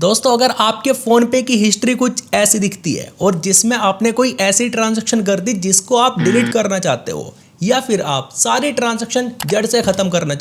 दोस्तों अगर आपके फ़ोन पे की हिस्ट्री कुछ ऐसी दिखती है और जिसमें आपने कोई ऐसी ट्रांजैक्शन कर दी जिसको आप डिलीट करना चाहते हो, या फिर आप सारे ट्रांजैक्शन जड़ से ख़त्म करना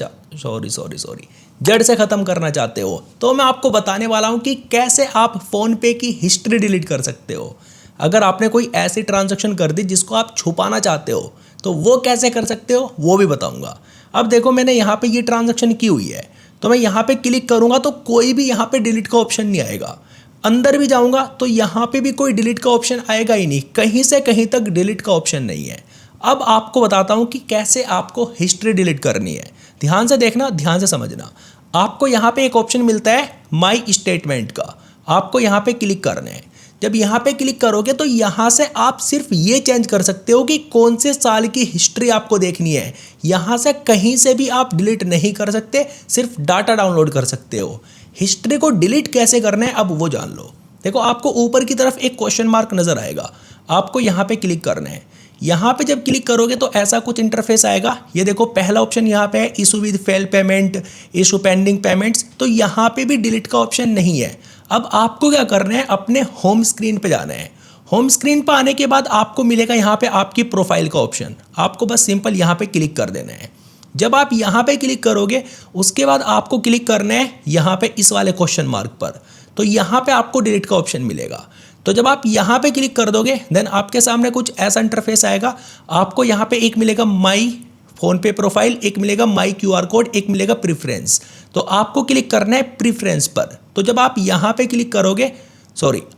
जड़ से ख़त्म करना चाहते हो, तो मैं आपको बताने वाला हूँ कि कैसे आप फ़ोन पे की हिस्ट्री डिलीट कर सकते हो। अगर आपने कोई ऐसी ट्रांजैक्शन कर दी जिसको आप छुपाना चाहते हो तो वो कैसे कर सकते हो वो भी बताऊँगा। अब देखो मैंने यहाँ पे ये ट्रांजैक्शन की हुई है, तो मैं यहाँ पे क्लिक करूँगा तो कोई भी यहाँ पे डिलीट का ऑप्शन नहीं आएगा। अंदर भी जाऊँगा तो यहाँ पे भी कोई डिलीट का ऑप्शन आएगा ही नहीं, कहीं से कहीं तक डिलीट का ऑप्शन नहीं है। अब आपको बताता हूँ कि कैसे आपको हिस्ट्री डिलीट करनी है। ध्यान से देखना, ध्यान से समझना। आपको यहाँ पे एक ऑप्शन मिलता है माई स्टेटमेंट का, आपको यहाँ पे क्लिक करना है। जब यहाँ पे क्लिक करोगे तो यहाँ से आप सिर्फ ये चेंज कर सकते हो कि कौन से साल की हिस्ट्री आपको देखनी है। यहाँ से कहीं से भी आप डिलीट नहीं कर सकते, सिर्फ डाटा डाउनलोड कर सकते हो। हिस्ट्री को डिलीट कैसे करना है अब वो जान लो। देखो आपको ऊपर की तरफ एक क्वेश्चन मार्क नज़र आएगा, आपको यहाँ पे क्लिक करना है। यहाँ पे जब क्लिक करोगे तो ऐसा कुछ इंटरफेस आएगा। ये देखो पहला ऑप्शन यहाँ पे है issue with fail payment, issue pending payments, तो यहाँ पे भी डिलीट का ऑप्शन नहीं है। अब आपको क्या करना है, अपने होम स्क्रीन पे जाना है। होम स्क्रीन पर आने के बाद आपको मिलेगा यहाँ पे आपकी प्रोफाइल का ऑप्शन, आपको बस सिंपल यहाँ पे क्लिक कर देना है। जब आप यहाँ पे क्लिक करोगे उसके बाद आपको क्लिक करना है यहाँ पे इस वाले क्वेश्चन मार्क पर, तो यहाँ पे आपको डिलीट का ऑप्शन मिलेगा। तो जब आप यहाँ पे क्लिक कर दोगे देन आपके सामने कुछ ऐसा इंटरफेस आएगा। आपको यहाँ पे एक मिलेगा माई फ़ोन पे प्रोफाइल, एक मिलेगा माई QR कोड, एक मिलेगा प्रीफ्रेंस। तो आपको क्लिक करना है प्रीफ्रेंस पर। तो जब आप यहाँ पे क्लिक करोगे,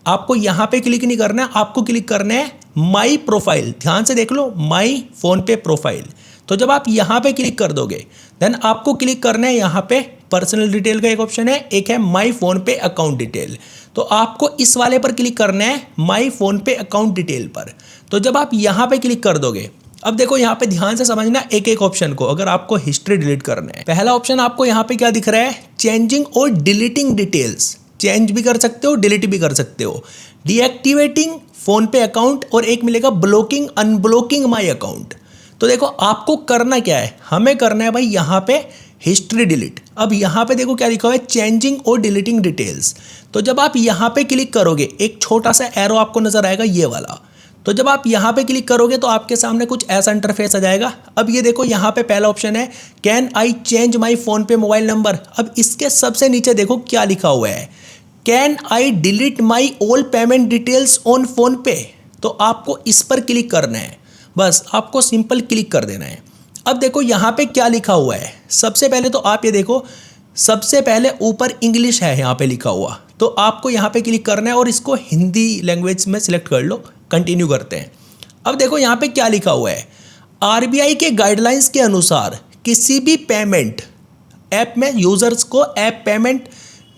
आपको यहाँ पे क्लिक नहीं करना है, आपको क्लिक करना है माई प्रोफाइल। ध्यान से देख लो, माई फ़ोन पे प्रोफाइल। तो जब आप यहाँ पे क्लिक कर दोगे देन आपको क्लिक करना है यहाँ पे पर्सनल डिटेल का एक ऑप्शन है, एक है माई फ़ोन पे अकाउंट डिटेल। तो आपको इस वाले पर क्लिक करना है माई फ़ोन पे अकाउंट डिटेल पर। तो जब आप यहाँ पे क्लिक कर दोगे, अब देखो यहाँ पे ध्यान से समझना एक एक ऑप्शन को, अगर आपको हिस्ट्री डिलीट करना है। पहला ऑप्शन आपको यहाँ पे क्या दिख रहा है, चेंजिंग और डिलीटिंग डिटेल्स। चेंज भी कर सकते हो, डिलीट भी कर सकते हो। डीएक्टिवेटिंग फ़ोन पे अकाउंट, और एक मिलेगा ब्लॉकिंग अनब्लॉकिंग माई अकाउंट। तो देखो आपको करना क्या है, हमें करना है भाई यहाँ पे हिस्ट्री डिलीट। अब यहाँ पे देखो क्या लिखा हुआ है, चेंजिंग और डिलीटिंग डिटेल्स। तो जब आप यहाँ पे क्लिक करोगे एक छोटा सा एरो आपको नजर आएगा ये वाला। तो जब आप यहाँ पे क्लिक करोगे तो आपके सामने कुछ ऐसा इंटरफेस आ जाएगा। अब ये देखो यहाँ पे पहला ऑप्शन है can I change my phone पे मोबाइल नंबर। अब इसके सबसे नीचे देखो क्या लिखा हुआ है, can I delete my all payment details on phone पे। तो आपको इस पर क्लिक करना है, बस आपको सिंपल क्लिक कर देना है। अब देखो यहाँ पे क्या लिखा हुआ है, सबसे पहले तो आप ये देखो, सबसे पहले ऊपर इंग्लिश है यहाँ पे लिखा हुआ, तो आपको यहाँ पे क्लिक करना है और इसको हिंदी लैंग्वेज में सिलेक्ट कर लो। कंटिन्यू करते हैं। अब देखो यहाँ पे क्या लिखा हुआ है, RBI के गाइडलाइंस के अनुसार किसी भी पेमेंट ऐप में यूज़र्स को ऐप पेमेंट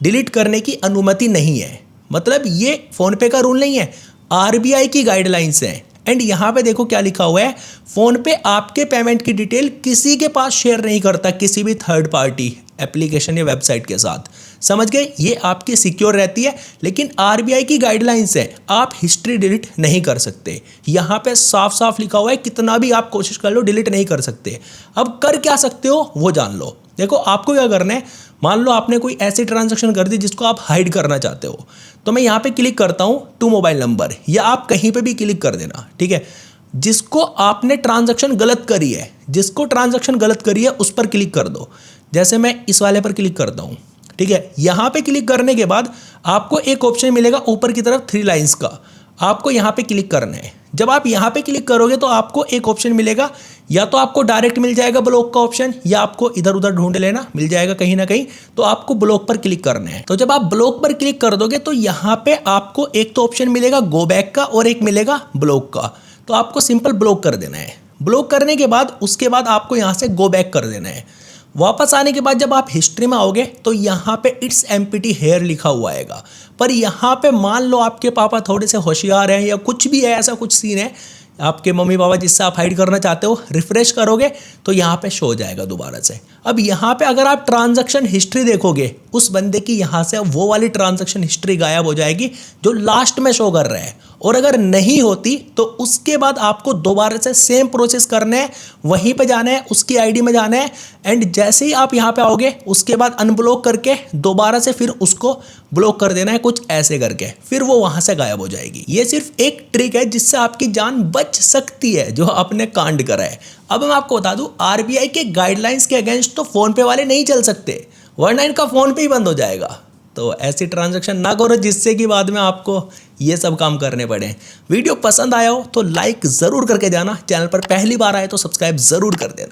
डिलीट करने की अनुमति नहीं है। मतलब ये फ़ोन पे का रूल नहीं है, RBI की गाइडलाइंस है। एंड यहाँ पे देखो क्या लिखा हुआ है, फ़ोन पे आपके पेमेंट की डिटेल किसी के पास शेयर नहीं करता, किसी भी थर्ड पार्टी एप्लीकेशन या वेबसाइट के साथ। समझ गए, ये आपकी सिक्योर रहती है, लेकिन RBI की गाइडलाइंस है, आप हिस्ट्री डिलीट नहीं कर सकते। यहाँ पे साफ साफ लिखा हुआ है, कितना भी आप कोशिश कर लो डिलीट नहीं कर सकते। अब कर क्या सकते हो वो जान लो। देखो आपको क्या करना है, मान लो आपने कोई ऐसी ट्रांजैक्शन कर दी जिसको आप हाइड करना चाहते हो, तो मैं यहाँ पे क्लिक करता हूँ टू मोबाइल नंबर, या आप कहीं पे भी क्लिक कर देना, ठीक है। जिसको आपने ट्रांजैक्शन गलत करी है, जिसको ट्रांजैक्शन गलत करी है उस पर क्लिक कर दो। जैसे मैं इस वाले पर क्लिक करता हूँ, ठीक है। यहाँ पे क्लिक करने के बाद आपको एक ऑप्शन मिलेगा ऊपर की तरफ 3 लाइन्स का, आपको यहाँ पे क्लिक करना है। जब आप यहाँ पे क्लिक करोगे तो आपको एक ऑप्शन मिलेगा, या तो आपको डायरेक्ट मिल जाएगा ब्लॉक का ऑप्शन, या आपको इधर उधर ढूंढ लेना, मिल जाएगा कहीं ना कहीं। तो आपको ब्लॉक पर क्लिक करना है। तो जब आप ब्लॉक पर क्लिक कर दोगे तो यहाँ पे आपको एक तो ऑप्शन मिलेगा गो बैक का और एक मिलेगा ब्लॉक का। तो आपको सिंपल ब्लॉक कर देना है। ब्लॉक करने के बाद उसके बाद आपको यहाँ से गो बैक कर देना है। वापस आने के बाद जब आप हिस्ट्री में आओगे तो यहाँ पे इट्स एम्प्टी हेयर लिखा हुआ आएगा, पर यहाँ पे मान लो आपके पापा थोड़े से होशियार हैं या कुछ भी है, ऐसा कुछ सीन है, आपके मम्मी पापा जिससे आप हाइड करना चाहते हो, रिफ्रेश करोगे तो यहाँ पे शो हो जाएगा दोबारा से। अब यहाँ पे अगर आप ट्रांजैक्शन हिस्ट्री देखोगे, उस बंदे की यहाँ से वो वाली ट्रांजैक्शन हिस्ट्री गायब हो जाएगी जो लास्ट में शो कर रहा है, और अगर नहीं होती तो उसके बाद आपको दोबारा से सेम प्रोसेस करना है, वहीं पे जाना है, उसकी आईडी में जाना है, एंड जैसे ही आप यहाँ पे आओगे उसके बाद अनब्लॉक करके दोबारा से फिर उसको ब्लॉक कर देना है कुछ ऐसे करके, फिर वो वहां से गायब हो जाएगी। ये सिर्फ एक ट्रिक है जिससे आपकी जान बच सकती है जो आपने कांड करा है। अब मैं आपको बता दूं, आरबीआई के गाइडलाइंस के अगेंस्ट तो फोन पे वाले नहीं चल सकते, वरना इनका फोन पे ही बंद हो जाएगा। तो ऐसी ट्रांजैक्शन ना करो जिससे कि बाद में आपको ये सब काम करने पड़े। वीडियो पसंद आया हो तो लाइक ज़रूर करके जाना, चैनल पर पहली बार आए तो सब्सक्राइब ज़रूर कर देना।